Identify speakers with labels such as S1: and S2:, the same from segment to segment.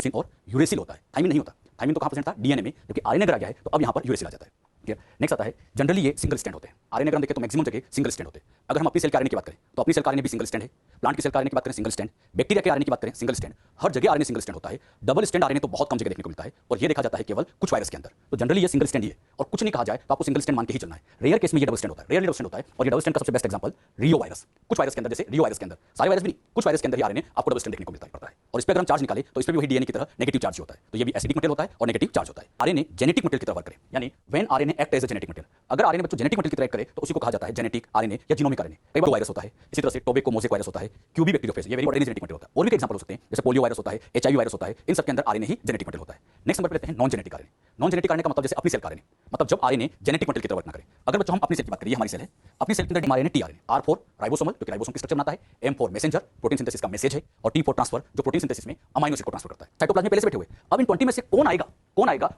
S1: Thiamine और uracil होता है, थायमिन नहीं होता। थायमिन तो कहाँ प्रेजेंट था? डीएनए में, जबकि आरएनए अगर आ गया है तो अब यहाँ पर यूरेसिल आ जाता है। क्लियर? नेक्स्ट आता है, जनरली ये सिंगल स्टैंड होते हैं। आरएनए अगर हम देखें तो मैक्सिमम जगह सिंगल स्टैंड होते हैं। अगर हम अपनी सेल के आरएनए की बात करें तो अपनी सेल का आरएनए भी सिंगल स्टैंड है, प्लांट की सेल का आरएनए की बात करें सिंगल स्टैंड, बैक्टीरिया के आरएनए की बात करें सिंगल स्टैंड, हर जगह आरएनए सिंगल स्टैंड होता है। डबल स्टैंड आरएनए तो बहुत कम जगह देखने को मिलता है और ये देखा जाता है केवल कुछ वायरस के अंदर। तो जनरली ये सिंगल स्टैंड ही है और कुछ नहीं कहा जाए तो आपको सिंगल स्टैंड मान के ही चलना है। रेयर केस में ये डबल स्टैंड होता है, रेयरली डबल स्टैंड होता है। और ये डबल स्टैंड का सबसे बेस्ट एग्जांपल रियो वायरस। कुछ वायरस के अंदर, जैसे रियो वायरस के अंदर, सारे वायरस भी नहीं, कुछ वायरस के अंदर आरएनए आपको डबल स्टैंड देखने को मिलता है। और इस पर अगर हम चार्ज निकाले तो इसमें भी वही डीएनए की तरह नेगेटिव चार्ज होता है। तो ये भी एसिडिक मटेरियल होता है और नेगेटिव चार्ज होता है। आरएनए जेनेटिक मटेरियल की तरह वर्क करे, यानी when RNA act as a genetic material. अगर आरएनए बच्चों जेनेटिक मटेरियल की तरह करे तो उसी को कहा जाता है जेनेटिक आरएनए या जीनोमिक आरएनए। कई बार वायरस होता है, इसी तरह से टोबैको मोज़ेक वायरस होता है, क्यूबी बैक्टीरियोफेज, ये वेरी इंपॉर्टेंट जेनेटिक मटेरियल होता है। और भी एग्जांपल हो सकते हैं, जैसे पोलियो वायरस होता है, एचआईवी वायरस होता है, इन सब के अंदर आरएनए ही जेनेटिक मटेरियल होता है। नेक्स्ट नंबर पे लेते हैं non genetic RNA. Non genetic RNA का मतलब जैसे अपनी सेल का आरएनए, मतलब जब आरएनए जेनेटिक मटेरियल की तरह वर्क ना करे। अगर बच्चों हम अपनी सेल की बात करें, ये हमारी सेल है, अपनी सेल के अंदर आरएनए टीआरएनए, R4 राइबोसोमल जो कि राइबोसोम की स्ट्रक्चर बनाता है, M4 मैसेंजर प्रोटीन सिंथेसिस का मैसेज है, और T4 ट्रांसफर जो प्रोटीन सिंथेसिस में अमाइनो एसिड को ट्रांसफर करता है। साइटोप्लाज्म में पहले से बैठे हुए, अब इन 20 में से कौन आएगा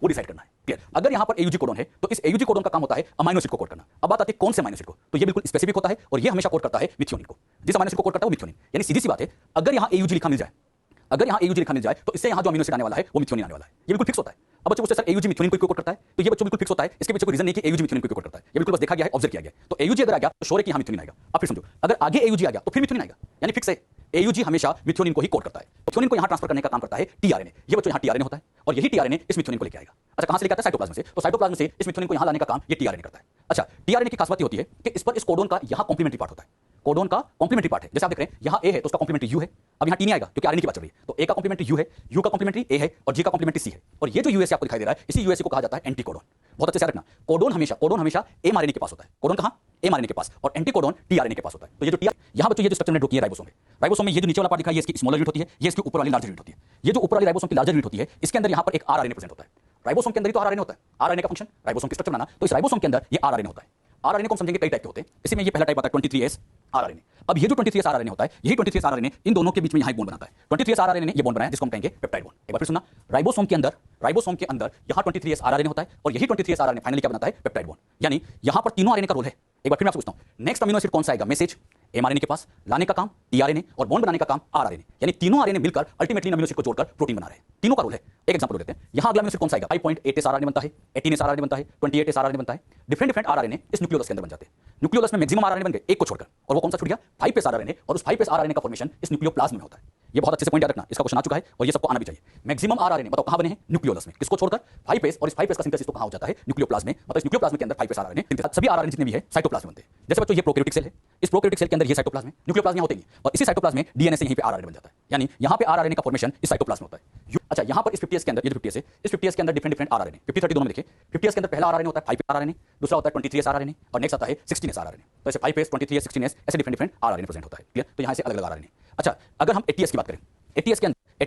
S1: वो डिसाइड करना है। क्लियर? अगर यहाँ पर AUG कोडन है तो इस AUG कोडन का काम होता है अमाइनो एसिड को कोड करना। अब बात आती है कौन से अमाइनो एसिड को, तो ये बिल्कुल स्पेसिफिक होता है और ये हमेशा कोड करता है मिथ्योनिन को। जिस अमाइनो एसिड को कोड करता है वो मिथ्योनिन, यानी सीधी सी बात है, अगर यहाँ AUG लिखा मिल जाए, अगर यहाँ AUG लिखा मिल जाए तो इससे यहाँ जो अमीनो एसिड आने वाला है वो मिथ्योनिन आने वाला है। ये बिल्कुल फिक्स होता है। अब बच्चों सर AUG मिथ्योनिन को कोड करता है, तो ये बच्चों बिल्कुल फिक्स होता है। इसके पीछे कोई रीजन नहीं कि AUG मिथ्योनिन को कोड करता है, ये बिल्कुल बस देखा गया है, ऑब्जर्व किया गया है। तो AUG अगर आ गया तो श्योर है कि यहाँ मिथ्योनिन आएगा। अब फिर समझो, अगर आगे AUG आ गया तो फिर मिथ्योनिन आएगा, यानी फिक्स है। AUG हमेशा मिथ्योनिन को ही कोड करता है। मिथ्योनिन को यहाँ ट्रांसफर करने का काम करता है टीआरएनए। ये बच्चों यहाँ टीआरएनए होता है और यही टीआरएनए इस मिथ्योनिन को लेके आएगा। अच्छा, कहाँ से लेके आता है? साइटोप्लाज्म से। तो साइटोप्लाज्म से इस मिथ्योनिन को यहाँ लाने का काम ये टीआरएनए करता है। अच्छा, टीआरएनए की खास बात ये होती है कि इस पर इस कोडोन का यहाँ कॉम्प्लीमेंट्री पार्ट होता है। कोडोन का कॉम्प्लीमेंट्री पार्ट है, जैसे आप देख रहे हैं यहाँ A है तो उसका कॉम्प्लीमेंट्री U है। अब यहाँ T नहीं आएगा क्योंकि आरएनए की बात चल रही है, तो A का कॉम्प्लीमेंट्री U है, U का कॉम्प्लीमेंट्री A है और G का कॉम्प्लीमेंट्री C है। और ये जो यूएसए आपको दिखाई दे रहा है, इसी यूएसए को कहा जाता है एंटी कोडोन। बहुत अच्छे से रखना, कोडोन हमेशा एमआरएनए के पास होता है। कोडोन कहाँ? एमआरएनए के पास, और एंटी कोडोन टीआरएनए के पास होता है। तो ये जो यहाँ बच्चों ये जो स्ट्रक्चर में ड्रॉ किया है राइबोसोम है, राइबोसोम में ये जो नीचे वाला पार्ट दिखा है ये इसकी स्मॉलर यूनिट होती है, ये इसकी ऊपर वाली लार्जर यूनिट होती है। ये जो ऊपर वाली राइबोसोम की लार्जर यूनिट होती है, इसके अंदर यहाँ पर एक आरआरएनए प्रेजेंट होता है। राइबोसोम के अंदर ही तो आरआरएनए होता है, आरआरएनए का फंक्शन राइबोसोम की स्ट्रक्चर बनाना, तो इस राइबोसोम के अंदर ये आरआरएनए होता है। आरआरएनए को हम समझेंगे कई टाइप के होते हैं, इसी में ये पहला टाइप आता है 23S आरआरएनए। अब ये जो 23S आरआरएनए होता है, यही 23S आरआरएनए इन दोनों के बीच में यहाँ एक बॉन्ड बनाता है। 23S आरआरएनए ने ये बॉन्ड बनाया जिसको हम कहेंगे पेप्टाइड बॉन्ड। एक बार फिर सुनना, राइबोसोम के अंदर यहाँ 23S आरआरएनए होता है और यही 23S आरआरएनए फाइनली क्या बनाता है? Peptide bond. यानी यहाँ पर तीनों आरएनए का रोल है। एक बार फिर मैं आपसे पूछता हूँ, नेक्स्ट अमीनो एसिड कौन सा आएगा? मैसेज एमआरएनए के पास, लाने का काम टीआरएनए और बॉन्ड बनाने का काम आरआरएनए। यानी तीनों आरएनए मिलकर अल्टीमेटली अमीनो एसिड को जोड़कर प्रोटीन बना रहे हैं। तीनों का रोल है। एक एग्जांपल लेते हैं, यहाँ अगला अमीनो एसिड कौन सा आएगा? 5.8S आरआरएनए बनता है, 18S आरआरएनए बनता है, 28S आरआरएनए बनता है। डिफरेंट आरआरएनए इस न्यूक्लियोलस के अंदर बन जाते हैं। न्यूक्लियोलस में मैक्सिमम आरआरएनए बन गए एक को छोड़कर, और वो कौन सा छूट गया? 5S rRNA. और उस 5S आरआरएनए का फॉर्मेशन इस न्यूक्लियोप्लाज्म में होता है। ये बहुत अच्छे से पॉइंट याद रखना, इसका क्वेश्चन आ चुका है और ये सबको आना भी चाहिए। मैक्सिमम आरआरएनए बताओ कहां बने हैं? न्यूक्लियोलस में। किसको छोड़कर? 5S, और इस 5S का सिंथेसिस तो कहां हो जाता है? न्यूक्लियोप्लाज्म में। मतलब इस न्यूक्लियोप्लाज्म के अंदर 5S आरआरएनए सिंथेसिस, सभी आरआरएनए जितने भी है साइटोप्लाज्म बनते हैं। जैसे बच्चों ये प्रोकैरियोटिक सेल है, इस प्रोकैरियोटिक सेल के अंदर ये साइटोप्लाज्म है, न्यूक्लियोप्लाज्म होते हैं और इसी साइटोप्लाज्म में डीएनए से यहीं पे आरआरएनए बन जाता है। यानी यहाँ पे आरआरएनए का फॉर्मेशन इस साइटोप्लाज्म में होता है। अच्छा, यहाँ पर इस 50S के अंदर, ये जो 50S है, इस 50S के अंदर डिफरेंट आरआरएनए 50 30 दोनों में देखिए। 50S के अंदर पहला आरआरएनए होता है 5S आरआरएनए, दूसरा होता है 23S आरआरएनए और नेक्स्ट आता है 16S आरआरएनए। तो ऐसे 5S 23S 16S ऐसे डिफरेंट आरआरएनए प्रेजेंट होता है। क्लियर? तो यहाँ से अलग अलग आरआरएनए। अच्छा, अगर हम 80S की बात करें, 80S के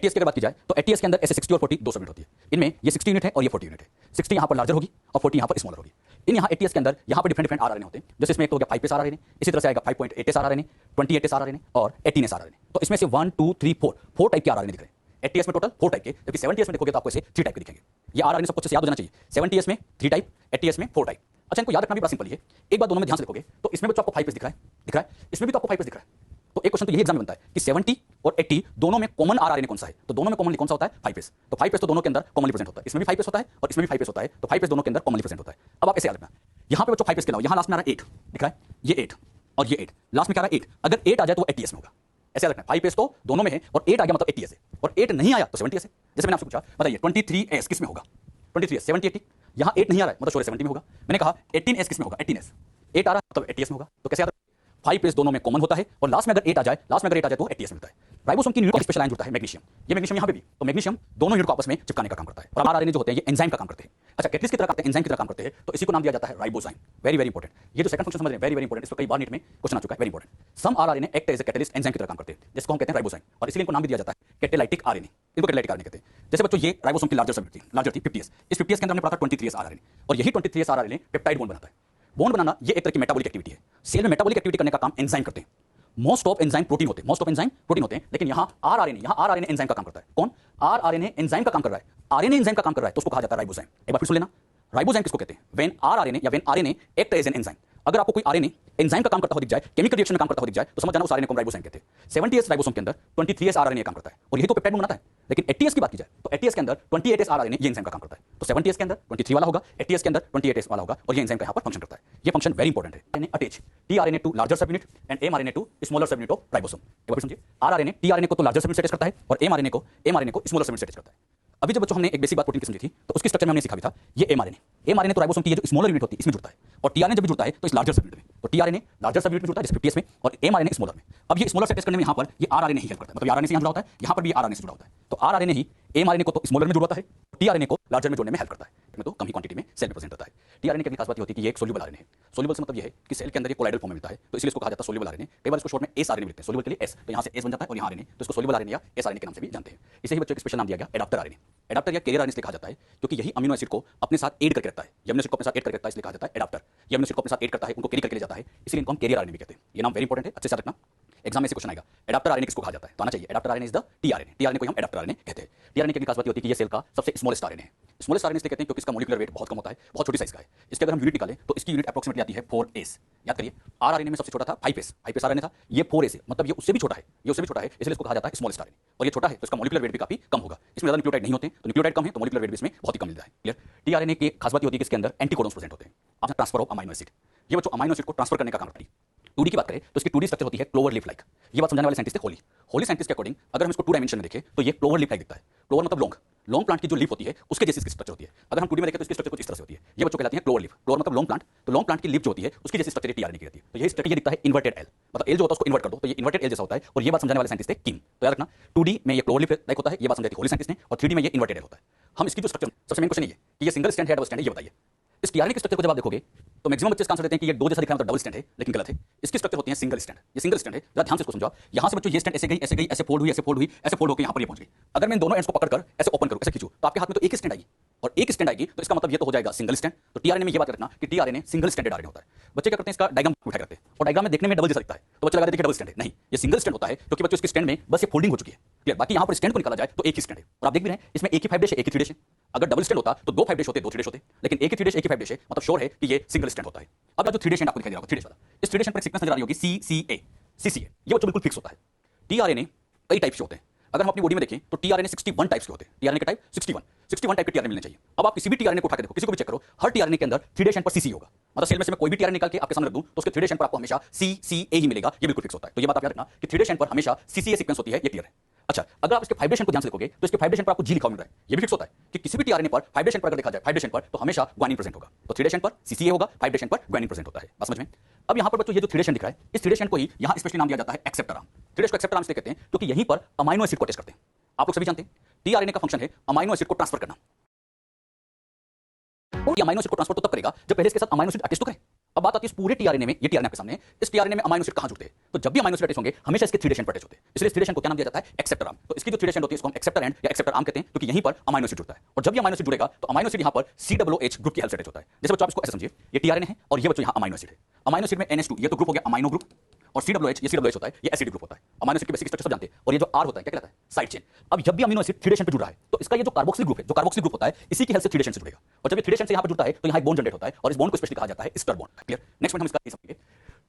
S1: अगर बात की जाए तो 80S के अंदर ऐसे 60 और 40 दो सबयूनिट होती है। इनमें ये 60 यूनिट है और ये 40 यूनिट है। 60 यहाँ पर लार्जर होगी और 40 यहाँ पर स्मॉलर होगी। इन यहाँ 80S के अंदर यहाँ पर डिफरेंट आरआरएनए होते हैं। जैसे इसमें एक तो हो गया 5S आरआरएनए, इसी तरह से आएगा 5.8S आरआरएनए, 28S आरआरएनए और 18S आरआरएनए। तो इसमें से 1 2 3 4 टाइप के आरआरएनए दिख रहे हैं। 80S में टोटल 4 टाइप के, जबकि 70S में देखोगे तो आपको ऐसे 3 टाइप के दिखेंगे। ये आरआरएनए सबको अच्छे से याद हो जाना चाहिए। 70S में 3 टाइप, 80S में 4 टाइप। अच्छा, इनको याद रखना भी बड़ा सिंपल है। एक बात दोनों में ध्यान से देखोगे तो इसमें बच्चों आपको 5S दिख रहा है, इसमें भी तो आपको 5S दिख रहा है। तो एक क्वेश्चन तो यही एग्जाम में बनता है कि 70 और 80 दोनों में कॉमन आरआरएनए कौन सा है? तो दोनों में कॉमनली कौन सा होता है? 5S। तो 5S तो दोनों के अंदर कॉमनली प्रेजेंट होता है। इसमें भी 5S होता है और इसमें भी 5S होता है, तो 5S दोनों के अंदर कॉमनली प्रेजेंट होता है। अब आप ऐसे याद रखना, यहाँ पे बच्चों 5S के अलावा यहाँ लास्ट में आ रहा है 8 दिख रहा है, ये 8 और ये 8 लास्ट में क्या आ रहा है 8। अगर 8 आ जाए तो 80S में होगा। ऐसे याद रखना, 5S तो दोनों में है और 8 आ गया मतलब 80S है, और 8 नहीं आया तो 70S है। जैसे मैंने आपसे पूछा, बताइए 23S किस में होगा? 23S 70 80। यहाँ 8 नहीं आ रहा है मतलब श्योर 70 में होगा। मैंने कहा 18S किस में होगा? 18S। 8 आ रहा है मतलब 80S में होगा। तो कैसे याद? 5S दोनों में कॉमन होता है और लास्ट में अगर 8 आ जाए तो 80S मिलता है। राइबोसोम की यूनिट का स्पेशल आयन जुड़ता है मैग्नीशियम। ये मैग्नीशियम यहाँ पे भी, तो मैग्नीशियम दोनों यूनिट को आपस में चिपकाने का काम करता है। और आरआरएनए जो होते हैं ये एंजाइम का काम करते हैं। अच्छा, कैटलिस्ट की तरह करते हैं, एंजाइम की तरह काम करते हैं, तो इसी को नाम दिया जाता है राइबोजाइम। वेरी इंपॉर्टेंट, ये जो सेकंड फंक्शन समझ रहे हैं वेरी इंपॉर्टेंट। इस पर कई बार नीट में क्वेश्चन आ चुका है, very important. Some rRNA act as a catalyst enzyme की तरह काम करते हैं, जिसको हम कहते हैं राइबोजाइम, और इसलिए इनको नाम भी दिया जाता है कैटेलाइटिक आरएनए। इनको कैटेलाइटिक आरएनए कहते हैं। जैसे बच्चों ये राइबोसोम की लार्जर थी 50S। इस 50S के अंदर हमने पढ़ा था 23S आरआरएनए, और यही 23S आरआरएनए पेप्टाइड बॉन्ड बनाता है। बॉन्ड बनाना ये एक तरह की मेटाबॉलिक एक्टिविटी है। सेल में मेटाबॉलिक एक्टिविटी करने का काम एंजाइम करते हैं। मोस्ट ऑफ एंजाइम प्रोटीन होते हैं, लेकिन यहाँ आरआरएनए एंजाइम का काम करता है। कौन? आरआरएनए एंजाइम का काम कर रहा है, आरएनए एंजाइम का काम कर रहा है, तो उसको कहा जाता है राइबोजाइम। एक बार फिर सुन लेना, राइबोजाइम किसको कहते हैं? व्हेन आरआरएनए या when RNA act as an enzyme. अगर आपको कोई आरएनए एंजाइम का काम करता हुआ दिख जाए, केमिकल रिएक्शन में काम करता हुआ दिख जाए, तो समझ जाना उस आरएनए को हम राइबोसोम कहते हैं। 70s राइबोसोम के अंदर 23s आरएनए काम करता है और यही तो पेप्टाइड बनाता है। लेकिन 80s की बात की जाए तो 80s के अंदर 28s आरएनए ये एंजाइम का काम करता है। तो 70s के अंदर 23 वाला होगा, 80s के अंदर 28s वाला होगा और ये एंजाइम का यहां पर फंक्शन करता है। ये फंक्शन वेरी इंपॉर्टेंट है। RNA attach tRNA to larger subunit and mRNA to smaller subunit of ribosome. एक बार समझिए, आरआरएनए टीआरएनए को तो लार्जर सबयूनिट से अटैच करता है और एमआरएनए को स्मॉलर सबयूनिट से अटैच करता है। अभी जब बच्चों हमने एक बेसिक बात प्रोटीन की समझी थी तो उसकी स्ट्रक्चर में हमने सीखा भी था ये एमआरएनए तो राइबोसोम की ये जो स्मॉलर यूनिट होती है इसमें जुड़ता है और टीआरएनए जब भी जुड़ता है तो इस लार्जर सबयूनिट में। तो टीआरएनए लार्जर सबयूनिट में जुड़ता है जैसे 50s में और एमआरएनए स्मॉलर में। अब ये स्मॉलर से अटैच करने में यहां पर ये आरआरएनए ही हेल्प करता है, मतलब आरआरएनए से यहां जुड़ा होता है, यहां पर भी आरआरएनए से जुड़ा होता है। तो आरआरएनए ही एमआरएनए को तो स्मॉलर में जुड़वाता है, टीआरएनए को लार्जर में जोड़ने में हेल्प करता है, में तो कम ही क्वांटिटी में सेल में प्रेजेंट होता है। टीआरएनए की खास बात होती है कि ये एक सोल्यूबल आरएनए है। सोल्यूबल से मतलब ये है कि सेल के अंदर ये कोलाइडल फॉर्म में मिलता है, तो इसलिए इसको कहा जाता है सोल्यूबल आरएनए। कई बार इसको शॉर्ट में एस आरएनए लिखते हैं, सोल्यूबल के लिए एस, तो यहां से एस बन जाता है और यहां आरएनए, तो इसको सोल्यूबल आरएनए या एस आरएनए के नाम से भी जानते हैं। इसे ही बच्चों को स्पेशल नाम दिया गया एडाप्टर आरएनए। एडाप्टर या कैरियर आरएनए से कहा जाता है क्योंकि यही अमीनो एसिड को अपने साथ ऐड करके रखता है। ये अमीनो एसिड को अपने साथ ऐड करके रखता है इसलिए कहा जाता है एडाप्टर। ये अमीनो एसिड को अपने साथ ऐड करता है, उनको कैरी करके ले जाता है, इसलिए इनको हम कैरियर आरएनए भी कहते हैं। ये नाम वेरी इंपॉर्टेंट है, अच्छे से रखना, एग्जाम में से क्वेश्चन आएगा। एडाप्टर आरएनए किसको कहा जाता है तो आना चाहिए adaptor RNA is the tRNA. TRNA को हम एडाप्टर आरएनए कहते हैं। टीआरएनए की खास बात होती है कि ये सेल का सबसे स्मॉलेस्ट आरएनए है। स्मॉलेस्ट आरएनए इसलिए कहते हैं क्योंकि इसका मॉलिक्यूलर वेट बहुत कम होता है, बहुत छोटी साइज का है। इसके अगर हम यूनिट निकालें तो इसकी यूनिट अप्रोक्सीमेटली आती है 4s। याद करिए, आरआरएनए में सबसे छोटा था 5s आरएनए था, ये 4s है, मतलब ये उससे भी छोटा है, ये उससे भी छोटा है, इसलिए इसको कहा जाता है स्मॉलेस्ट आरएनए। और ये छोटा है तो इसका मॉलिक्यूलर वेट भी काफी कम होगा। इसमें ज्यादा न्यूक्लियोटाइड नहीं होते, तो न्यूक्लियोटाइड कम है तो मॉलिक्यूलर वेट भी इसमें बहुत ही कम मिलता है। क्लियर। टीआरएनए की खास बात होती है कि इसके अंदर एंटीकोडॉन्स प्रेजेंट होते हैं। आप ट्रांसफर ऑफ अमीनो एसिड, ये बच्चों अमीनो एसिड को ट्रांसफर करने का काम करती है। 2D की बात करें तो इसकी 2D स्ट्रक्चर होती है क्लोवर लीफ लाइक। ये बात समझाने वाले साइंटिस्ट थे होली साइंटिस्ट के अकॉर्डिंग अगर हम इसको 2 डायमेंशन में देखें तो ये क्लोवर लीफ लाइक दिखता है। क्लोवर मतलब लॉन्ग प्लांट की जो लीफ होती है उसके जैसी इसकी स्ट्रक्चर होती है। अगर हम 2D में देखें तो इसकी स्ट्रक्चर कुछ इस तरह से होती है। ये बच्चों कहलाती है क्लोवर लीफ। क्लोवर मतलब लॉन्ग प्लांट, तो लॉन्ग प्लांट की लीफ जो होती है उसकी जैसी स्ट्रक्चर टीआरएनए की रहती है। तो ये स्ट्रक्चर ये दिखता है इन्वर्टेड एल, मतलब एल जो होता है उसको इन्वर्ट कर दो तो ये इन्वर्टेड एल जैसा होता है। और ये बात समझाने वाले साइंटिस्ट थे किम। तो याद रखना 2D में ये क्लोवर लीफ लाइक होता है, ये बात समझाई थी होली साइंटिस्ट ने, और 3D में ये इन्वर्टेड एल होता है। हम इसकी जो स्ट्रक्चर सबसे मेन क्वेश्चन ये है कि ये सिंगल स्टैंड है डबल स्टैंड है, ये बताइए। इस टीआरएनए की स्ट्रक्चर को जब आप देखोगे तो मैक्सिमम बच्चे इसका आंसर देते हैं कि ये 2 जैसा दिख रहा है मतलब डबल स्टैंड है, लेकिन गलत है। इसकी स्ट्रक्चर होती है सिंगल स्टैंड। ये सिंगल स्टैंड है, जरा ध्यान से इसको समझो। यहां से बच्चों ये स्टैंड ऐसे गई, ऐसे फोल्ड हुई, ऐसे फोल्ड हुई, ऐसे फोल्ड होकर यहां पर ये पहुंच गई। अगर मैं इन दोनों एंड्स को पकड़कर ऐसे ओपन करूं, ऐसे खींचूं, तो आपके हाथ में तो एक ही स्टैंड आएगी और एक स्टैंड आएगी, तो इसका मतलब ये तो हो जाएगा सिंगल स्टैंड। तो टीआरएनए में ये बात रखना कि टीआरएनए सिंगल स्टैंडर्ड आरएनए होता है। बच्चे क्या करते हैं, इसका डायग्राम उठा करते हैं और डायग्राम में देखने में डबल जैसा दिखता है, तो बच्चे लगा देते हैं कि डबल स्टैंड है। नहीं, ये सिंगल स्टैंड होता है क्योंकि बच्चों इसके स्टैंड में बस ये फोल्डिंग हो चुकी है। क्लियर। बाकी यहां पर स्टैंड को निकाला जाए तो एक ही स्टैंड है और आप देख भी रहे हैं इसमें एक ही 5 डैश है, एक ही 3 डैश है। अगर डबल स्टैंड होता तो 2 5 डैश होते, 2 3 डैश होते, लेकिन एक ही 3 डैश, एक ही 5 डैश है, मतलब श्योर है कि ये सिंगल स्टैंड होता है। अब जो 3 डैश आपको दिखाई दे रहा होगा, 3 डैश वाला, इस 3 डैश पर एक सीक्वेंस नजर आ रही होगी CCA, ये बच्चों बिल्कुल फिक्स होता है। टीआरएनए कई टाइप्स के होते हैं। अगर हम अपनी बॉडी में देखें तो टीआरएनए 61 टाइप्स के होते हैं। टीआरएनए का टाइप 61 टाइप के टीआरएनए मिलने चाहिए। अब आप किसी भी टीआरएनए को उठा के देखो, किसी को भी चेक करो, हर टीआरएनए के अंदर 3 डैश एंड पर CC होगा। मतलब सेल में से मैं कोई भी टीआरएनए निकाल के आपके सामने रख दूं तो उसके 3 डैश एंड पर आपको हमेशा CCA ही मिलेगा, ये बिल्कुल फिक्स होता है। तो ये बात आप याद रखना कि 3 डैश एंड पर हमेशा CCA सीक्वेंस होती है, ये क्लियर है। अच्छा, अगर आप इसके 5 डैश एंड को ध्यान से देखोगे तो इसके 5 डैश एंड पर आपको G लिखा हुआ मिल रहा है, ये भी फिक्स होता है कि किसी भी टीआरएनए पर 5 डैश एंड पर अगर देखा जाए 5 डैश एंड पर तो हमेशा ग्वानिन प्रेजेंट होगा। तो 3 डैश एंड पर CCA होगा, 5 डैश एंड पर ग्वानिन प्रेजेंट होता है। बात समझ में। अब यहां पर बच्चों ये जो 3 डैश एंड दिख रहा है, इस 3 डैश एंड को ही यहां स्पेशली नाम दिया जाता है एक्सेप्टर आर्म। 3 डैश को एक्सेप्टर आर्म इसलिए कहते हैं क्योंकि यहीं पर अमीनो एसिड को अटैच करते हैं। आप लोग सभी जानते हैं टीआरएनए का फंक्शन है अमीनो एसिड को ट्रांसफर करना। और अमीनो एसिड को ट्रांसफर तो तब करेगा जब पहले इसके साथ अमीनो एसिड अटैच तो करे। अब बात आती है इस पूरे टीआरएनए में, ये टीआरएनए आपके सामने है, इस टीआरएनए में अमीनो एसिड कहां जुड़ते हैं? तो जब भी अमीनो एसिड अटैच होंगे हमेशा इसके 3 डैश एंड पर अटैच होते हैं, इसलिए 3 डैश एंड को क्या नाम दिया जाता है? Acceptor arm. तो इसकी जो 3 डैश एंड होती है इसको हम एक्सेप्टर एंड या एक्सेप्टर आर्म कहते हैं क्योंकि यहीं पर अमीनो एसिड जुड़ता है। और जब ये अमीनो एसिड जुड़ेगा तो अमीनो एसिड यहां पर COOH ग्रुप की हेल्प से अटैच होता है। जैसे बच्चों आप इसको ऐसे समझिए, ये टीआरएनए है और ये बच्चों यहां अमीनो एसिड है। अमीनो एसिड में NH2 ये तो ग्रुप हो गया अमीनो ग्रुप, और COOH ये COOH होता है, ये एसिड ग्रुप होता है। अमीनो एसिड की बेसिक स्ट्रक्चर सब जानते हैं। और ये जो R होता है क्या कहलाता है? Side chain. अब जब भी अमीनो एसिड 3 डैश एंड पे जुड़ रहा है तो इसका ये जो कार्बोक्सिल ग्रुप है, जो कार्बोक्सिल ग्रुप होता है, इसी की हेल्प से 3 डैश एंड से जुड़ेगा। और जब ये 3 डैश एंड से यहां पर जुड़ता है तो यहां एक बॉन्ड जनरेट होता है और इस बॉन्ड को स्पेशली कहा जाता है ester bond. Clear. Next point हम इसका समझेंगे।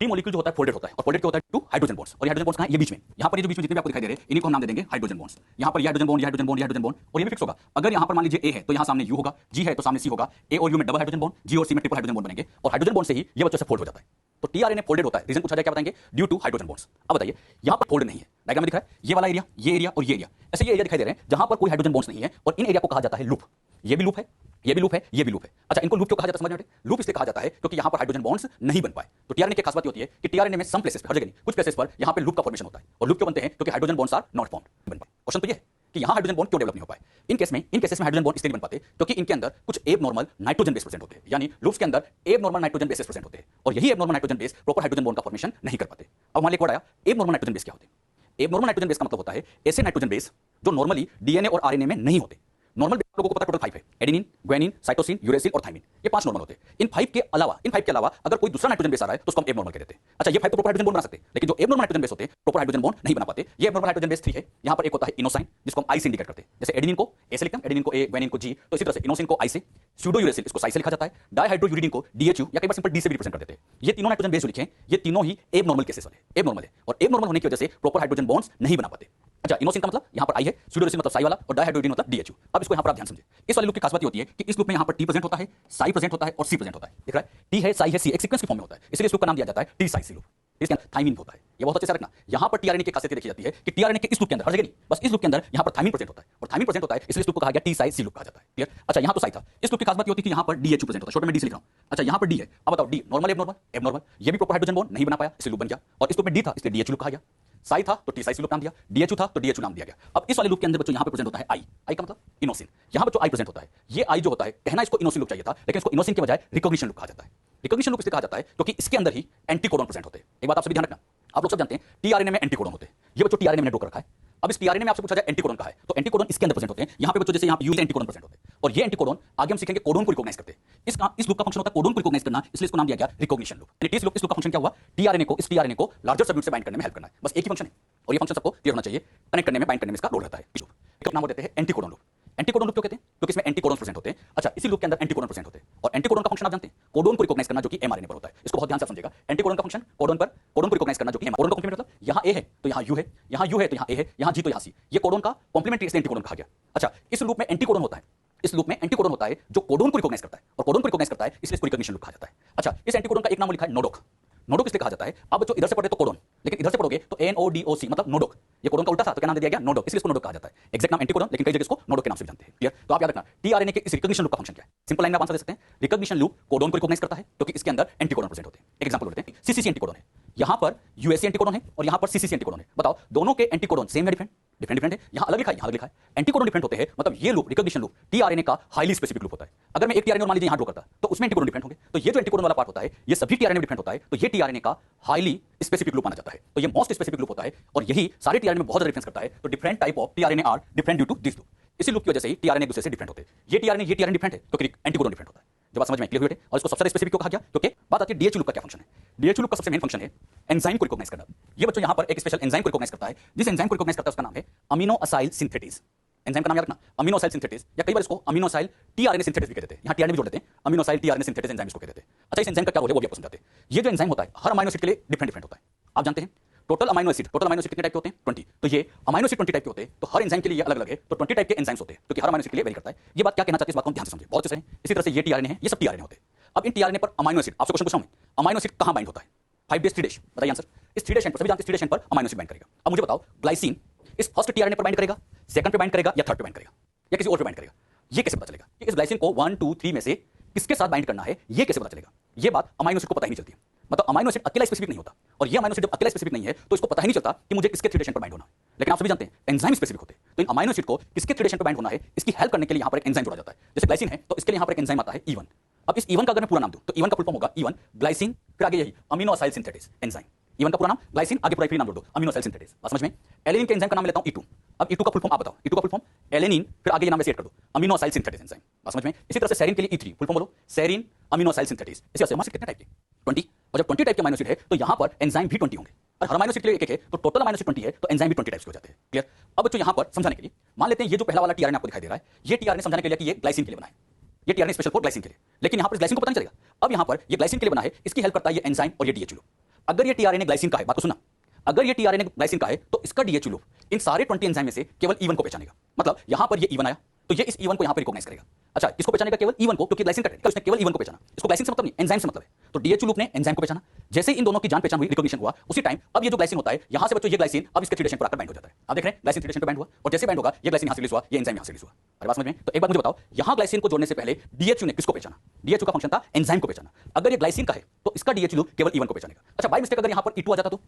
S1: टी मॉलिक्यूल जो होता है फोल्डेड होता है और फोल्डेड क्या होता है? 2 हाइड्रोजन बॉन्ड्स। और ये हाइड्रोजन बॉन्ड्स कहां है? ये बीच में। यहां पर ये जो बीच में जितने भी आपको दिखाई दे रहे हैं इन्हीं को हम नाम दे देंगे हाइड्रोजन बॉन्ड्स। यहां पर ये हाइड्रोजन बॉन्ड, ये हाइड्रोजन बॉन्ड, ये हाइड्रोजन बॉन्ड, और ये भी फिक्स होगा। अगर यहां पर मान लीजिए A है तो यहां सामने U होगा, G है तो सामने C होगा, A और U में डबल हाइड्रोजन बॉन्ड, G और C में ट्रिपल हाइड्रोजन बॉन्ड बनेंगे और हाइड्रोजन बॉन्ड से ही ये बच्चों से फोल्ड हो जाता है। तो टीआरएनए फोल्डेड होता है, रीजन पूछा जाए क्या बताएंगे? Due to hydrogen bonds. अब बताइए यहां पर फोल्ड नहीं है, डायग्राम में दिखा है ये वाला एरिया, ये एरिया और ये एरिया, ऐसे ये एरिया दिखाई दे रहे हैं जहां पर कोई हाइड्रोजन बॉन्ड्स नहीं है और इन एरिया को कहा जाता है लूप। ये भी लूप है, ये भी लूप है, ये भी लूप है। अच्छा, इनको लूप क्यों कहा जाता है समझ में? लूप इसलिए कहा जाता है क्योंकि यहां पर हाइड्रोजन बॉन्ड्स नहीं बन पाए। तो टीआरएनए की खास बात होती है कि टीआरएनए में सम प्लेसेस पर, हर जगह नहीं, कुछ प्लेसेस पर यहां पे लूप का फॉर्मेशन होता है। और लूप क्यों बनते हैं? क्योंकि hydrogen bonds are not formed, बन पाए। क्वेश्चन तो ये है कि यहां हाइड्रोजन बॉन्ड क्यों डेवलप नहीं हो पाए? इन केसेस में हाइड्रोजन बॉन्ड इसलिए नहीं बन पाते क्योंकि इनके अंदर कुछ एबनॉर्मल नाइट्रोजन बेस प्रेजेंट होते हैं, यानी लूप्स के अंदर एबनॉर्मल नाइट्रोजन बेसेस प्रेजेंट होते हैं और यही abnormal nitrogen base proper hydrogen bond का फॉर्मेशन नहीं कर पाते। अब मान लीजिए वर्ड आया एबनॉर्मल नाइट्रोजन बेस क्या होते हैं? एबनॉर्मल नाइट्रोजन बेस का मतलब होता है ऐसे नाइट्रोजन बेस जो नॉर्मली डीएनए और आरएनए में नहीं होते। नॉर्मल बेस आप लोगों को पता टोटल 5 है, एडेनिन, ग्वानिन, साइटोसिन, यूरेसिल और थाइमिन, ये 5 नॉर्मल होते हैं। इन 5 के अलावा अगर कोई दूसरा नाइट्रोजन बेस आ रहा है तो उसको हम एबनॉर्मल कहते हैं। अच्छा, ये 5 तो प्रोपर हाइड्रोजन बॉन्ड बना सकते हैं, लेकिन जो एबनॉर्मल नाइट्रोजन बेस होते हैं प्रोपर हाइड्रोजन बॉन्ड नहीं बना पाते। ये एबनॉर्मल हाइड्रोजन बेस 3 है। यहां पर एक होता है इनोसाइन, जिसको हम आई से इंडिकेट करते हैं। जैसे एडेनिन को ए से लिखते हैं, एडेनिन को ए, ग्वानिन को जी, तो इसी तरह से इनोसिन को आई से, स्यूडो यूरेसिल इसको साई से लिखा जाता है, डाइहाइड्रोयूरिडीन को डीएचयू या कई बार सिंपल डी से भी रिप्रेजेंट कर देते हैं। ये तीनों नाइट्रोजन बेस जो लिखे हैं, ये तीनों ही एबनॉर्मल केसेस वाले, एबनॉर्मल है, और एबनॉर्मल होने की वजह से प्रॉपर हाइड्रोजन बॉन्ड्स नहीं बना पाते। अच्छा, इनोसिन का मतलब यहां पर आई है, स्यूडोरेसिल मतलब साई वाला, और डाइहाइड्रोयूरिडीन मतलब डीएचयू। अब इसको यहां पर आप ध्यान समझिए। इस वाले लूप की खास बात ये होती है कि इस लूप में यहां पर टी प्रेजेंट होता है, साई प्रेजेंट होता है और सी प्रेजेंट होता है। दिख रहा है, टी है, साई है, सी एक सीक्वेंस की फॉर्म में होता है, इसलिए इस लूप का नाम दिया जाता है टी साई सी लूप। इसके अंदर थाइमिन होता है, ये बहुत अच्छे से रखना। यहां पर टीआरएनए की खासियत देखी जाती है कि टीआरएनए के इस लूप के अंदर, हर जगह नहीं, बस इस लूप के अंदर यहां पर थाइमिन प्रेजेंट होता है, और थाइमिन प्रेजेंट होता है इसलिए इस लूप को कहा गया टी साई सी लूप कहा जाता है। क्लियर? अच्छा, यहां तो साई था, इस लूप की खास बात ये होती है कि यहां पर डीएचयू प्रेजेंट होता है, शॉर्ट में डी से लिख रहा हूं। अच्छा, यहां पर डी है, अब बताओ डी नॉर्मल एबनॉर्मल? एबनॉर्मल। ये भी प्रॉपर हाइड्रोजन बॉन्ड नहीं बना पाया, इसलिए लूप बन गया, और इस लूप में डी था इसलिए डीएचयू लूप कहा गया। साई था तो टी साई सी लूप नाम दिया, डीएचयू था तो डीएचयू नाम दिया गया। अब इस वाले लूप के अंदर बच्चों यहां पर प्रेजेंट होता है आई, आई का मतलब इनोसिन। यहां पर जो आई प्रेजेंट होता है, ये आई जो होता है, कहना इसको इनोसिन लूप चाहिए था, लेकिन इसको इनोसिन के बजाय रिकॉग्निशन लूप कहा जाता है। रिकॉग्निशन लूप इसलिए कहा जाता है क्योंकि इसके अंदर ही एंटीकोडॉन प्रेजेंट होते हैं। एक बात आप सभी ध्यान रखना, आप लोग सब जानते हैं टीआरएनए में एंटीकोडॉन होते हैं। ये बच्चों टीआरएनए में ड्रॉ कर रखा है। अब इस टीआरएनए में आपसे पूछा जाए एंटीकोडॉन कहां है, तो एंटीकोडॉन इसके अंदर प्रेजेंट होते हैं। यहां पे बच्चों जैसे यहां पे यू एंटीकोडॉन प्रेजेंट होते हैं, और ये एंटीकोडॉन आगे हम सीखेंगे कोडॉन को रिकॉग्नाइज करते हैं। इस लूप का फंक्शन होता है कोडॉन को रिकॉग्नाइज करना, इसलिए इसको नाम दिया गया रिकॉग्निशन लूप। यानी इस लूप का फंक्शन क्या हुआ, टीआरएनए को, इस टीआरएनए को लार्जर सबयूट से बाइंड करने में हेल्प करना है, बस एक ही फंक्शन है, और ये फंक्शन सबको क्लियर होना चाहिए। कनेक्ट करने में, बाइंड करने में इसका रोल रहता है। इस लूप इसका नाम देते हैं एंटीकोडॉन लूप। एंटीकोडॉन लूप क्यों कहते हैं? क्योंकि इसमें एंटीकोडॉन प्रेजेंट होते हैं। अच्छा, इसी लूप के अंदर एंटीकोडॉन प्रेजेंट होते हैं, और एंटीकोडॉन का फंक्शन आप जानते हैं, कोडॉन को रिकॉग्नाइज करना जो कि एमआरएनए पर होता है। इसको बहुत ध्यान से समझिएगा। एंटीकोडॉन का फंक्शन कोडॉन पर, कोडॉन को रिकॉग्नाइज करना जो कि कोडॉन का कॉम्प्लीमेंट मतलब यहां ए है तो यहां यू है, यहां यू है तो यहां ए है, यहां जी तो यहां सी, ये कोडॉन का कॉम्प्लीमेंट इसलिए एंटीकोडॉन कहा गया। अच्छा, इस लूप में एंटीकोडॉन होता है, इस लूप में एंटीकोडॉन होता है जो कोडॉन को रिकॉग्नाइज करता है, और कोडॉन को रिकॉग्नाइज करता है इसलिए इसको रिकॉग्निशन लूप कहा जाता है। अच्छा, इस एंटीकोडॉन का एक नाम लिखा है नोडोक। नोडोक इसलिए कहा जाता है, अब जो इधर से पढ़े तो कोडॉन, लेकिन इधर से पढ़ोगे तो एनओडीओसी मतलब नोडोक। ये कोडॉन का उल्टा था तो क्या नाम दे दिया गया, नोडोक, इसलिए इसको नोडोक कहा जाता है। एग्जैक्ट नाम एंटीकोडॉन, लेकिन कई जगह इसको नोडोक के नाम से भी जानते हैं। क्लियर? तो आप याद रखना टीआरएनए के इस रिकॉग्निशन लूप का फंक्शन क्या है। सिंपल लाइन में आप आंसर दे सकते हैं, रिकॉग्निशन लूप कोडॉन को रिकॉग्नाइज करता है क्योंकि इसके अंदर एंटीकोडॉन प्रेजेंट होते हैं। एक एग्जांपल लेते हैं, सीसीसी एंटीकोडॉन है, यहां पर यूएससी एंटीकोडॉन है और यहां पर सीसीसी एंटीकोडॉन है। बताओ दोनों के एंटीकोडॉन सेम है डिफरेंट? डिफरेंट है। यहां अलग लिखा है, यहां अलग लिखा है। एंटीकोडॉन डिफरेंट होते हैं, मतलब ये लूप रिकॉग्निशन लूप टीआरएनए का हाईली स्पेसिफिक लूप होता है। अगर मैं एक टीआरएनए और मान लीजिए यहां ड्रॉ करता तो उसमें एंटीकोडॉन डिफरेंट होंगे, तो ये जो एंटीकोडॉन वाला पार्ट होता है ये सभी टीआरएनए में डिफरेंट होता है, तो ये टीआरएनए का हाईली स्पेसिफिक लूप माना जाता है। तो ये मोस्ट स्पेसिफिक लूप होता है, और यही सारे टीआरएनए में बहुत ज्यादा डिफरेंस करता है। तो different type of tRNA are different due to this loop. इसी लूप की वजह से ही टीआरएनए एक दूसरे से डिफरेंट होते हैं। ये टीआरएनए डिफरेंट है क्योंकि एंटीकोडॉन डिफरेंट होता है। जब बात समझ में क्लियर हुई है, और इसको सबसे स्पेसिफिक क्यों कहा गया, क्योंकि बात आती है डीएचयू लूप का क्या फंक्शन है। डीएचयू लूप का सबसे मेन फंक्शन है एंजाइम को रिकॉग्नाइज करना। ये बच्चों यहां पर एक स्पेशल एंजाइम को रिकॉग्नाइज करता है, जिस एंजाइम को रिकॉग्नाइज करता है उसका नाम है अमीनो असाइल सिंथेटेज। एंजाइम का नाम याद रखना, अमीनो असाइल सिंथेटेज, या कई बार इसको अमीनो असाइल टीआरएनए सिंथेटेज भी कहते हैं। यहां टीआरएनए भी जोड़ देते हैं, amino acyl tRNA synthetase enzyme इसको कहते हैं। अच्छा, इस एंजाइम का क्या रोल है वो भी आपको समझाते हैं। ये जो एंजाइम होता है हर अमीनो एसिड के लिए डिफरेंट डिफरेंट होता है। आप जानते हैं टोटल अमीनो एसिड कितने टाइप के होते हैं? 20। तो ये अमीनो एसिड 20 टाइप के होते हैं, तो हर एंजाइम के लिए अलग अलग है, तो 20 टाइप के एंजाइम्स होते हैं क्योंकि हर अमीनो एसिड के लिए वेरी करता है। ये बात क्या कहना चाहते हैं इस बात को ध्यान से समझिए, बहुत अच्छे से। इसी तरह से ये टीआरएनए है, ये सब टीआरएनए होते हैं। अब इन टीआरएनए पर अमीनो एसिड, आपसे क्वेश्चन पूछ रहा हूं मैं, अमीनो एसिड कहां बाइंड होता है? 5 डेज 3 डेज, बताइए आंसर। इस 3 डेज पर सभी जानते हैं 3 डेज पर अमीनो एसिड बाइंड करेगा। अब मुझे बताओ ग्लाइसिन इस फर्स्ट टीआरएनए पर बाइंड करेगा, सेकंड पे बाइंड करेगा, या थर्ड पे बाइंड करेगा, या किसी और पे बाइंड करेगा? ये कैसे पता चलेगा कि इस ग्लाइसिन को 1 2 3 में से किसके साथ बाइंड करना है? ये कैसे पता चलेगा? ये बात अमीनो एसिड को पता ही नहीं चलती है। मतलब अमीनो एसिड अकेला स्पेसिफिक नहीं होता, और ये अमीनो एसिड जब अकेला स्पेसिफिक नहीं है तो इसको पता ही नहीं चलता कि मुझे किसके थ्रेडेशन पर बाइंड होना है। लेकिन आप सभी जानते हैं एंजाइम स्पेसिफिक होते हैं, तो इन अमीनो एसिड को किसके थ्रेडेशन पर बाइंड होना है इसकी हेल्प करने के लिए यहां पर एक एंजाइम जोड़ा जाता है। जैसे ग्लाइसिन है तो इसके लिए यहां पर एक एंजाइम आता है E1। अब इस E1 का अगर मैं पूरा नाम दूं तो E1 का फुल फॉर्म होगा E1 ग्लाइसिन, फिर आगे यही amino acyl synthetase enzyme. E1 का पूरा नाम ग्लाइसिन, आगे पूरा नाम जोड़ दो अमीनो असाइल सिंथेटेज। बात समझ में? एलेनिन के एंजाइम का नाम लेता हूं E2। अब E2 का फुल फॉर्म आप बताओ, E2 का फुल फॉर्म एलेनिन, फिर आगे ये नाम वैसे ऐड कर दो अमीनो असाइल सिंथेटेज एंजाइम। बात समझ में? इसी तरह से सेरिन के लिए E3 फुल फॉर्म बोलो, सेरिन अमीनो असाइल सिंथेटेज। इसी तरह से अमीनो एसिड कितने टाइप के? 20। और जब 20 टाइप के अमीनो एसिड है तो यहां पर एंजाइम भी 20 होंगे, और हर अमीनो एसिड के लिए एक है, तो टोटल अमीनो एसिड 20 है, तो एंजाइम भी 20 टाइप्स के हो जाते हैं। क्लियर? अब बच्चों यहां पर समझाने के लिए मान लेते हैं ये जो पहला वाला टीआरएनए आपको दिखाई दे रहा है, ये टीआरएनए समझाने के लिए कि ये ग्लाइसिन के लिए बना है, ये टीआरएनए स्पेशल फॉर ग्लाइसिन के लिए। लेकिन यहां पर ग्लाइसिन को पता नहीं चलेगा। अब यहां पर ये ग्लाइसिन के लिए बना है, इसकी हेल्प करता है ये एंजाइम और ये डीएचयू लूप। अगर ये टीआरएनए ग्लाइसिन का है, बात को सुनना, अगर ये टीआरएनए ग्लाइसिन का है तो इसका डीएचयू लूप इन सारे 20 एंजाइम में से केवल E1 को पहचानेगा। मतलब यहां पर ये E1 आया तो ये इस E1 को यहां पर रिकॉग्नाइज करेगा। अच्छा, इसको पहचानेगा केवल E1 को क्योंकि ग्लाइसिन का है, उसने केवल E1 को पहचाना। इसको ग्लाइसिन से मतलब नहीं, एंजाइम से मतलब है। तो डीएचयू लूप ने एंजाइम को पहचाना, जैसे इन दोनों की जान पहचान हुई, रिकॉग्निशन हुआ, उसी टाइम अब ये जो ग्लाइसिन होता है यहां से बच्चों ये ग्लाइसिन अब इसके थ्रेडेशन पर आकर बाइंड हो जाता है। आप देख रहे हैं ग्लाइसिन थ्रेडेशन पर बाइंड हुआ, और जैसे बाइंड होगा ये ग्लाइसिन यहां से रिलीज हुआ, ये एंजाइम यहां से रिलीज हुआ। अरे बात समझ में? तो एक बात मुझे बताओ, यहां ग्लाइसिन को जोड़ने से पहले डीएचयू ने किसको पहचाना? डीएचयू का फंक्शन था एंजाइम को पहचाना। अगर ये ग्लाइसिन का है तो इसका डीएचयू लूप केवल E1 को पहचानेगा। अच्छा, बाय मिस्टेक अगर यहां पर E2 आ जाता तो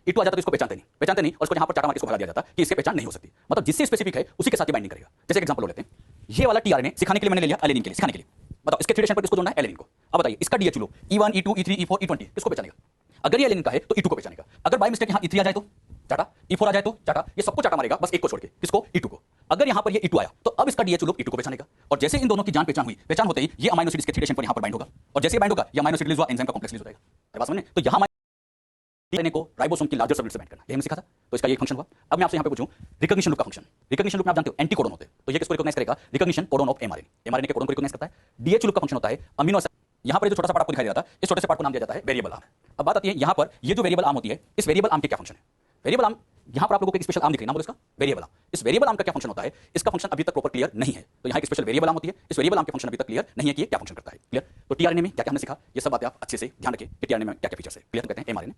S1: E2 आ जाता तो इसको पहचानते नहीं, और इसको यहां पर चाटा मार के इसको भगा दिया जाता कि इसके पहचान नहीं हो सकती। मतलब जिससे स्पेसिफिक है उसी के साथ ही बाइंडिंग करेगा। जैसे एग्जांपल लेते हैं, ये वाला टीआरएनए सिखाने के लिए मैंने ले लिया एलेनिन के लिए, सिखाने के लिए। बताओ इसके थ्रेडेशन पर किसको जोड़ना है? एलेनिन को। अब बताइए इसका DHU loop E1 E2 E3 E4 E20 किसको पहचानेगा? अगर ये एलेनिन का है तो E2 को पहचानेगा। अगर बाय मिस्टेक यहां E3 आ जाए तो चाटा, E4 आ जाए तो चाटा, ये सबको चाटा मारेगा बस एक को छोड़ के, किसको? E2 को। अगर यहां पर ये E2 आया तो अब इसका DHO लूप E2 को पहचानेगा और जैसे इन दोनों की जान पहचान हुई, पहचान होते ही ये अमीनो एसिड इसके 3 पर यहां पर बाइंड होगा और जैसे बाइंड होगा ये अमीनो एसिड रिलीज हुआ, एंजाइम का कॉम्प्लेक्स रिलीज हो जाएगा। अरे बात समझने? तो यहां डीएनए को राइबोसोम की लार्जर सबयूनिट से बाइंड करना, ये हमने सीखा था। तो इसका ये फंक्शन हुआ। अब मैं आपसे यहां पे पूछूं रिकॉग्निशन लूप का फंक्शन। रिकॉग्निशन लूप में आप जानते हो एंटी कोडन होते हैं, तो ये किसको रिकॉग्नाइज करेगा? Recognition codon of mRNA. MRNA के कोडन को रिकॉग्नाइज करता है। डीएच लूप का फंक्शन होता है अमीनो एसिड। यहां पर जो छोटा सा पार्ट आपको दिखाई दे रहा था, इस छोटे से पार्ट को नाम दिया जाता है वेरिएबल आर्म। अब बात आती है यहां पर ये जो वेरिएबल आर्म होती है, इस वेरिएबल आर्म के क्या फंक्शन है? वेरिएबल आर्म यहां पर आप लोगों को एक स्पेशल आर्म दिख रही है, नाम बोलो इसका, वेरिएबल आर्म। इस वेरिएबल आर्म का क्या फंक्शन होता है? इसका फंक्शन अभी तक प्रॉपर क्लियर नहीं है। तो यहां एक स्पेशल वेरिएबल आर्म होती है, इस वेरिएबल आर्म के फंक्शन अभी तक क्लियर नहीं है कि ये क्या फंक्शन करता है। क्लियर? तो टीआरएनए में क्या क्या हमने सीखा, ये सब बातें आप अच्छे से ध्यान रखें कि टीआरएनए में क्या क्या फीचर्स है। क्लियर? तो कहते हैं एमआरएनए।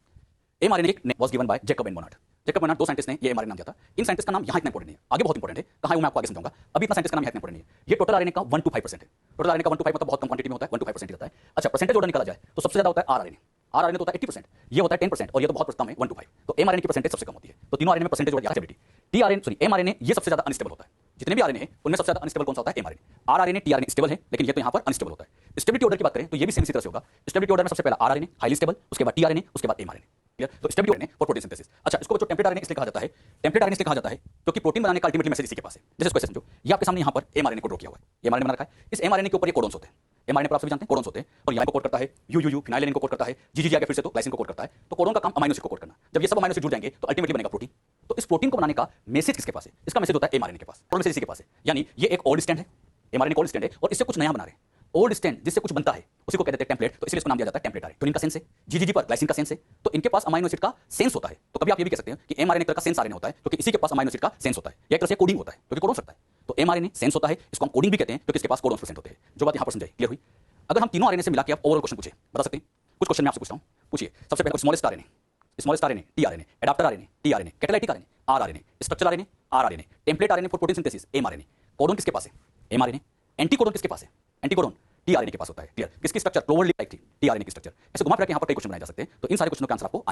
S1: एमआरएनए एक was given by Jacob and Monod. Jacob Monod दो साइंटिस्ट ने ये एमआरएनए नाम दिया था। इन साइंटिस्ट का नाम यहां इतना इंपॉर्टेंट नहीं है, आगे बहुत इंपॉर्टेंट है। कहां है वो मैं आपको आगे समझाऊंगा। अभी इतना साइंटिस्ट का नाम यहां इतना इंपॉर्टेंट नहीं है। ये टोटल आरएनए का 1 to 5% है। टोटल आरएनए का 1 to 5 मतलब बहुत कम क्वांटिटी में होता है, 1 to 5% ही रहता है। अच्छा, परसेंटेज ऑर्डर निकाला जाए तो सबसे ज्यादा होता है आरआरएनए। आरआरएनए तो होता है 80%, ये होता है 10% और ये तो बहुत कम है 1 to 5। तो एमआरएनए की परसेंटेज सबसे कम होती है। तो तीनों आरएनए में परसेंटेज और स्टेबिलिटी। एमआरएनए ये सबसे ज्यादा अनस्टेबल होता है। जितने भी आरएनए हैं उनमें सबसे ज्यादा अनस्टेबल कौन सा होता है? एमआरएनए। आरआरएनए टीआरएनए स्टेबल है, लेकिन ये तो यहां पर अनस्टेबल होता है। स्टेबिलिटी ऑर्डर की बात करें तो ये भी सेम इसी तरह से होगा। स्टेबिलिटी ऑर्डर में सबसे पहला आरआरएनए हाईली स्टेबल, उसके बाद टीआरएनए, उसके बाद एमआरएनए। क्लियर? तो stability order for protein synthesis. अच्छा, इसको बच्चों टेम्पलेट आरएनए इसलिए कहा जाता है, टेम्पलेट आरएनए इसलिए कहा जाता है क्योंकि प्रोटीन बनाने का अल्टीमेटली मैसेज इसी के पास है। जैसे इसको ऐसे समझो, ये आपके सामने यहां पर एमआरएनए को ड्रॉ किया हुआ है, एमआरएनए बना रखा है। इस एमआरएनए के ऊपर ये कोडॉन्स होते हैं। एमआरएनए पर आप सभी जानते हैं कोडॉन्स होते हैं और यहाँ को कोड करता है यूयूयू, फिनाइलिन को कोड करता है, जीजीजी आगे फिर से तो ग्लाइसिन को कोड करता है। तो कोडॉन का काम अमीनो एसिड को कोड करना। जब ये सब अमीनो एसिड जुड़ जाएंगे तो अल्टीमेटली बनेगा प्रोटीन। तो इस प्रोटीन को बनाने का मैसेज किसके पास है? इसका मैसेज होता है एमआरएनए के पास, और मैसेज इसी के पास है। यानी ये एक ओल्ड स्टैंड है, एमआरएनए ओल्ड स्टैंड है और इससे कुछ नया बना रहे हैं। ओल्ड स्टैंड जिससे कुछ बनता है उसी को कहते हैं टेम्पलेट, तो इसलिए इसको नाम दिया जाता है टेम्पलेट आरएनए। तो इनका सेंस है, जीजीजी पर ग्लाइसिन का सेंस है, तो इनके पास अमीनो एसिड का सेंस होता है। तो कभी आप ये भी कह सकते हैं कि एमआरएनए तरह का सेंस आरएनए होता है क्योंकि इसी के पास अमीनो एसिड का सेंस होता है, या एक तरह से कोडिंग होता है क्योंकि कोड हो सकता है। तो एमआरएनए सेंस होता है, इसको हम कोडिंग भी कहते हैं क्योंकि इसके पास कोडॉन्स प्रेजेंट होते हैं। जो बात यहां पर समझाई, क्लियर हुई? अगर हम तीनों आरएनए से मिला के आप ओवरऑल क्वेश्चन पूछे, बता सकते हैं? कुछ क्वेश्चन मैं आपसे पूछता हूं, पूछिए। सबसे पहले smallest RNA, smallest RNA tRNA, adaptor RNA tRNA, catalytic RNA rRNA, structural RNA rRNA, template RNA for protein synthesis mRNA. Codon किसके पास है? एमआरएनए। एंटी कोडॉन किसके पास है? एंटी कोडॉन टीआरएनए के पास होता है। क्लियर? किसकी स्ट्रक्चर? क्लोवर लाइक टीआरएनए की स्ट्रक्चर। ऐसे घुमा फिरा के यहां पर कई क्वेश्चन बनाए जा सकते हैं। तो इन सारे क्वेश्चनों के आंसर आपको आने चाहिए।